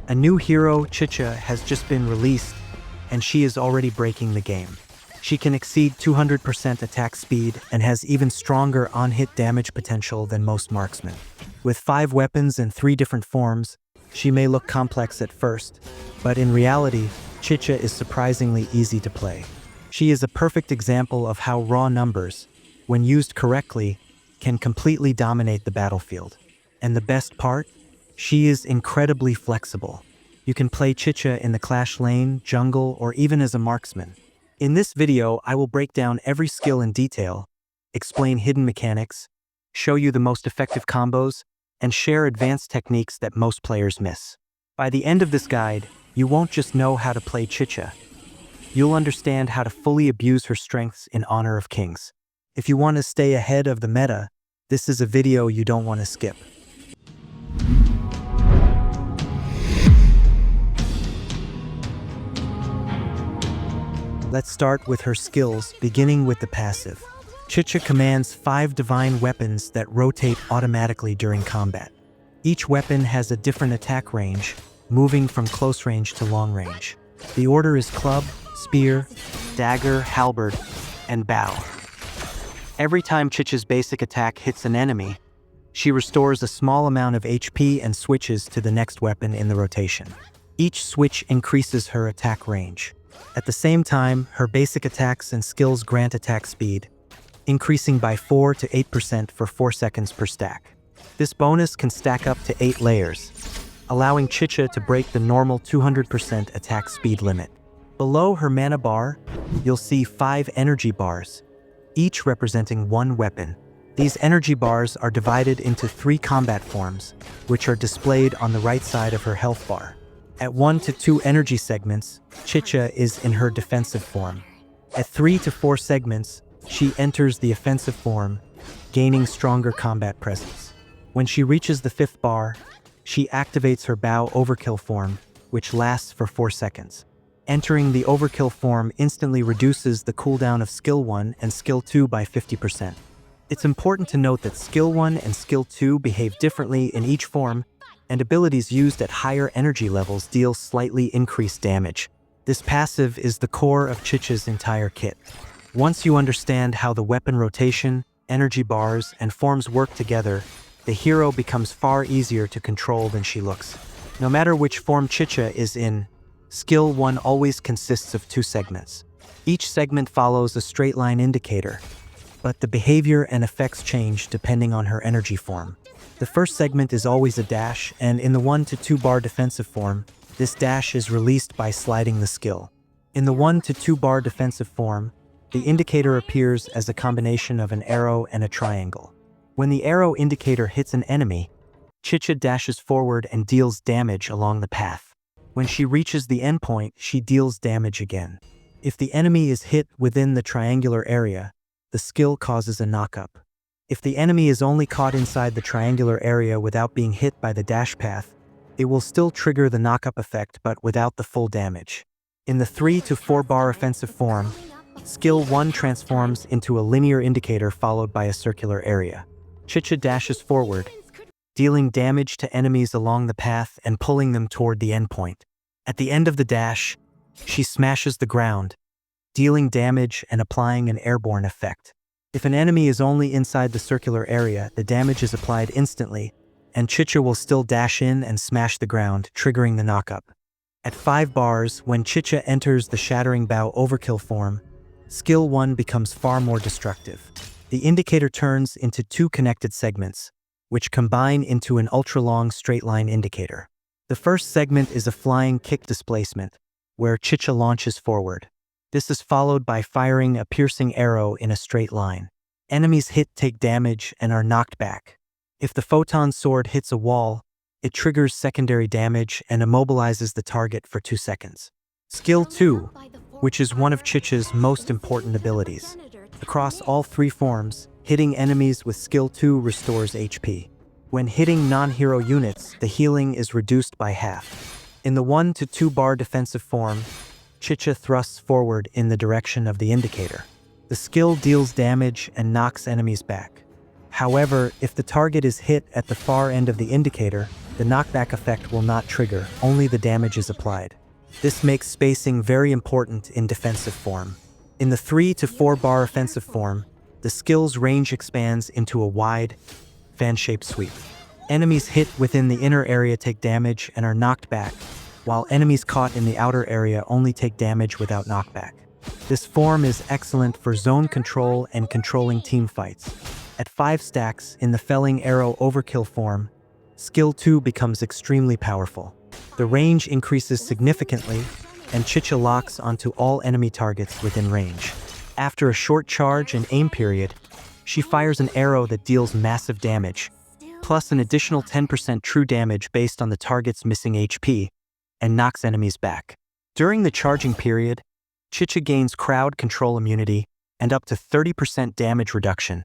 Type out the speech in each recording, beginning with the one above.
A new hero, Chicha, has just been released, and she is already breaking the game. She can exceed 200% attack speed and has even stronger on-hit damage potential than most marksmen. With 5 weapons in 3 different forms, she may look complex at first, but in reality, Chicha is surprisingly easy to play. She is a perfect example of how raw numbers, when used correctly, can completely dominate the battlefield. And the best part? She is incredibly flexible. You can play Chicha in the clash lane, jungle, or even as a marksman. In this video, I will break down every skill in detail, explain hidden mechanics, show you the most effective combos, and share advanced techniques that most players miss. By the end of this guide, you won't just know how to play Chicha. You'll understand how to fully abuse her strengths in honor of kings. If you want to stay ahead of the meta, this is a video you don't want to skip. Let's start with her skills, beginning with the passive. Chicha commands 5 divine weapons that rotate automatically during combat. Each weapon has a different attack range, moving from close range to long range. The order is club, spear, dagger, halberd, and bow. Every time Chicha's basic attack hits an enemy, she restores a small amount of HP and switches to the next weapon in the rotation. Each switch increases her attack range. At the same time, her basic attacks and skills grant attack speed, increasing by 4 to 8% for 4 seconds per stack. This bonus can stack up to 8 layers, allowing Chicha to break the normal 200% attack speed limit. Below her mana bar, you'll see 5 energy bars, each representing 1 weapon. These energy bars are divided into 3 combat forms, which are displayed on the right side of her health bar. At 1 to 2 energy segments, Chicha is in her defensive form. At 3 to 4 segments, she enters the offensive form, gaining stronger combat presence. When she reaches the 5th bar, she activates her bow Overkill form, which lasts for 4 seconds. Entering the Overkill form instantly reduces the cooldown of Skill 1 and Skill 2 by 50%. It's important to note that Skill 1 and Skill 2 behave differently in each form, and abilities used at higher energy levels deal slightly increased damage. This passive is the core of Chicha's entire kit. Once you understand how the weapon rotation, energy bars, and forms work together, the hero becomes far easier to control than she looks. No matter which form Chicha is in, Skill 1 always consists of 2 segments. Each segment follows a straight line indicator, but the behavior and effects change depending on her energy form. The first segment is always a dash, and in the 1 to 2 bar defensive form, this dash is released by sliding the skill. In the 1 to 2 bar defensive form, the indicator appears as a combination of an arrow and a triangle. When the arrow indicator hits an enemy, Chicha dashes forward and deals damage along the path. When she reaches the endpoint, she deals damage again. If the enemy is hit within the triangular area, the skill causes a knock-up. If the enemy is only caught inside the triangular area without being hit by the dash path, it will still trigger the knock-up effect but without the full damage. In the 3 to 4 bar offensive form, Skill 1 transforms into a linear indicator followed by a circular area. Chicha dashes forward, dealing damage to enemies along the path and pulling them toward the endpoint. At the end of the dash, she smashes the ground, dealing damage and applying an airborne effect. If an enemy is only inside the circular area, the damage is applied instantly, and Chicha will still dash in and smash the ground, triggering the knock-up. At 5 bars, when Chicha enters the Shattering Bow Overkill form, Skill 1 becomes far more destructive. The indicator turns into 2 connected segments, which combine into an ultra-long straight-line indicator. The first segment is a flying kick displacement, where Chicha launches forward. This is followed by firing a piercing arrow in a straight line. Enemies hit take damage and are knocked back. If the photon sword hits a wall, it triggers secondary damage and immobilizes the target for 2 seconds. Skill 2, which is one of Chicha's most important abilities. Across all 3 forms, hitting enemies with Skill 2 restores HP. When hitting non-hero units, the healing is reduced by half. In the 1 to 2 bar defensive form, Chicha thrusts forward in the direction of the indicator. The skill deals damage and knocks enemies back. However, if the target is hit at the far end of the indicator, The knockback effect will not trigger, only the damage is applied. This makes spacing very important in defensive form. In the 3 to 4 bar offensive form, the skill's range expands into a wide, fan-shaped sweep. Enemies hit within the inner area take damage and are knocked back, while enemies caught in the outer area only take damage without knockback. This form is excellent for zone control and controlling team fights. At 5 stacks in the Felling Arrow Overkill form, Skill 2 becomes extremely powerful. The range increases significantly, and Chicha locks onto all enemy targets within range. After a short charge and aim period, she fires an arrow that deals massive damage, plus an additional 10% true damage based on the target's missing HP, and knocks enemies back. During the charging period, Chicha gains crowd control immunity and up to 30% damage reduction,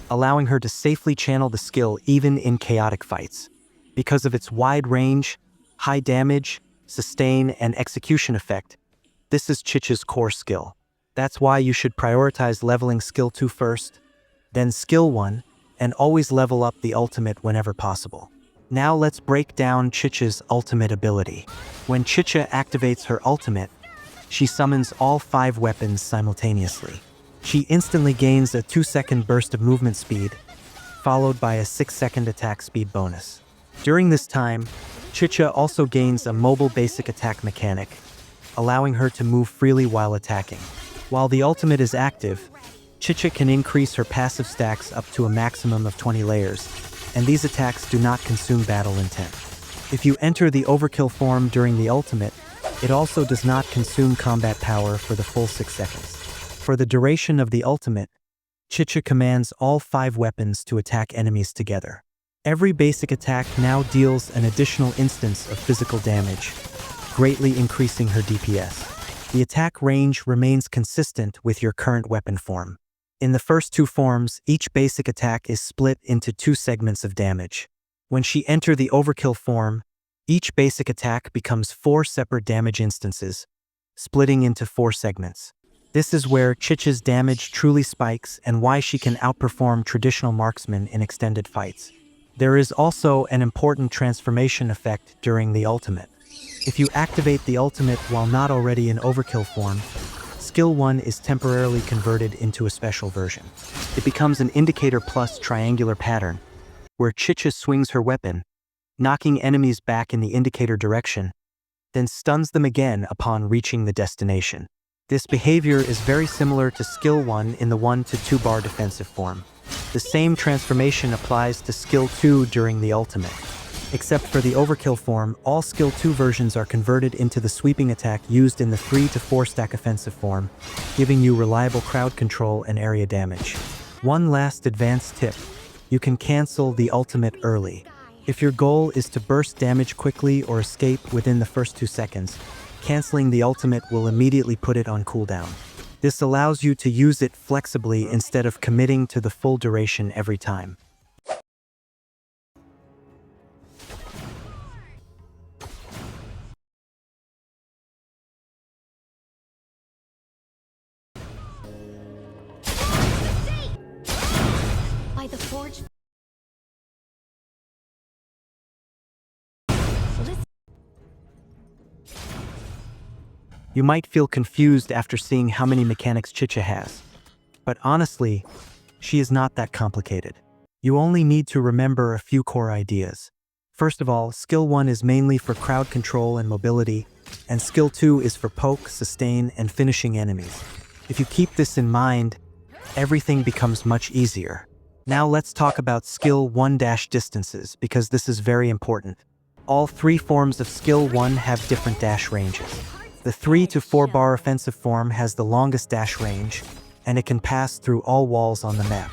allowing her to safely channel the skill even in chaotic fights. Because of its wide range, high damage, sustain, and execution effect, this is Chicha's core skill. That's why you should prioritize leveling Skill 2 first, then Skill 1, and always level up the ultimate whenever possible. Now let's break down Chicha's ultimate ability. When Chicha activates her ultimate, she summons all 5 weapons simultaneously. She instantly gains a 2-second burst of movement speed, followed by a 6-second attack speed bonus. During this time, Chicha also gains a mobile basic attack mechanic, allowing her to move freely while attacking. While the ultimate is active, Chicha can increase her passive stacks up to a maximum of 20 layers, and these attacks do not consume battle intent. If you enter the Overkill form during the ultimate, it also does not consume combat power for the full 6 seconds. For the duration of the ultimate, Chicha commands all 5 weapons to attack enemies together. Every basic attack now deals an additional instance of physical damage, greatly increasing her DPS. The attack range remains consistent with your current weapon form. In the first 2 forms, each basic attack is split into 2 segments of damage. When she enters the Overkill form, each basic attack becomes 4 separate damage instances, splitting into 4 segments. This is where Chicha's damage truly spikes and why she can outperform traditional marksmen in extended fights. There is also an important transformation effect during the ultimate. If you activate the ultimate while not already in Overkill form, Skill 1 is temporarily converted into a special version. It becomes an indicator plus triangular pattern, where Chicha swings her weapon, knocking enemies back in the indicator direction, then stuns them again upon reaching the destination. This behavior is very similar to Skill 1 in the 1 to 2 bar defensive form. The same transformation applies to Skill 2 during the ultimate. Except for the Overkill form, all Skill 2 versions are converted into the sweeping attack used in the 3 to 4 stack offensive form, giving you reliable crowd control and area damage. One last advanced tip: you can cancel the ultimate early. If your goal is to burst damage quickly or escape within the first 2 seconds, canceling the ultimate will immediately put it on cooldown. This allows you to use it flexibly instead of committing to the full duration every time. By the forge. You might feel confused after seeing how many mechanics Chicha has. But honestly, she is not that complicated. You only need to remember a few core ideas. First of all, Skill 1 is mainly for crowd control and mobility, and Skill 2 is for poke, sustain, and finishing enemies. If you keep this in mind, everything becomes much easier. Now let's talk about Skill 1-distances, because this is very important. All 3 forms of Skill 1 have different dash ranges. The 3 to 4 bar offensive form has the longest dash range, and it can pass through all walls on the map.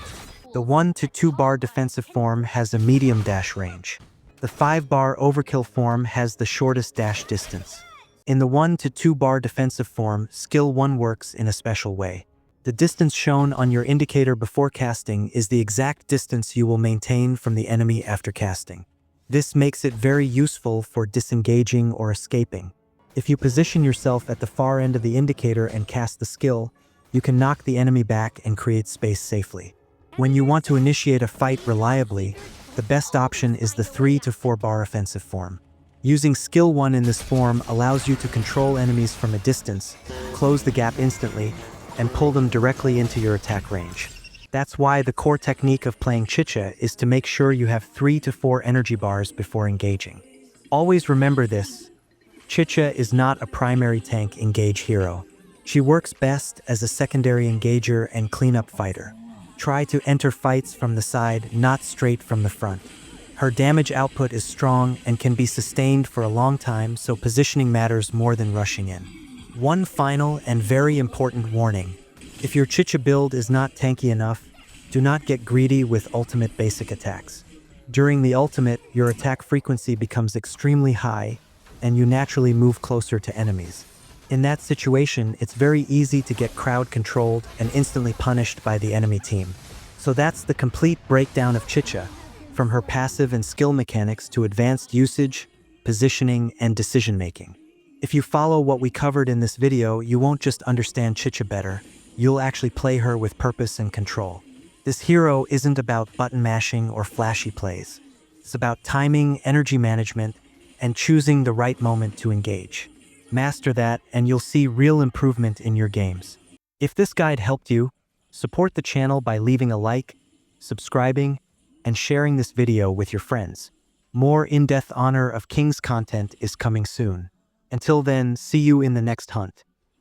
The 1 to 2 bar defensive form has a medium dash range. The 5 bar Overkill form has the shortest dash distance. In the 1 to 2 bar defensive form, Skill 1 works in a special way. The distance shown on your indicator before casting is the exact distance you will maintain from the enemy after casting. This makes it very useful for disengaging or escaping. If you position yourself at the far end of the indicator and cast the skill, you can knock the enemy back and create space safely. When you want to initiate a fight reliably, the best option is the 3 to 4 bar offensive form. Using skill 1 in this form allows you to control enemies from a distance, close the gap instantly, and pull them directly into your attack range. That's why the core technique of playing Chicha is to make sure you have 3 to 4 energy bars before engaging. Always remember this: Chicha is not a primary tank engage hero. She works best as a secondary engager and cleanup fighter. Try to enter fights from the side, not straight from the front. Her damage output is strong and can be sustained for a long time, so positioning matters more than rushing in. One final and very important warning: if your Chicha build is not tanky enough, do not get greedy with ultimate basic attacks. During the ultimate, your attack frequency becomes extremely high, and you naturally move closer to enemies. In that situation, it's very easy to get crowd controlled and instantly punished by the enemy team. So that's the complete breakdown of Chicha, from her passive and skill mechanics to advanced usage, positioning, and decision making. If you follow what we covered in this video, you won't just understand Chicha better, you'll actually play her with purpose and control. This hero isn't about button mashing or flashy plays. It's about timing, energy management, and choosing the right moment to engage. Master that, and you'll see real improvement in your games. If this guide helped you, support the channel by leaving a like, subscribing, and sharing this video with your friends. More in-depth Honor of Kings content is coming soon. Until then, see you in the next hunt.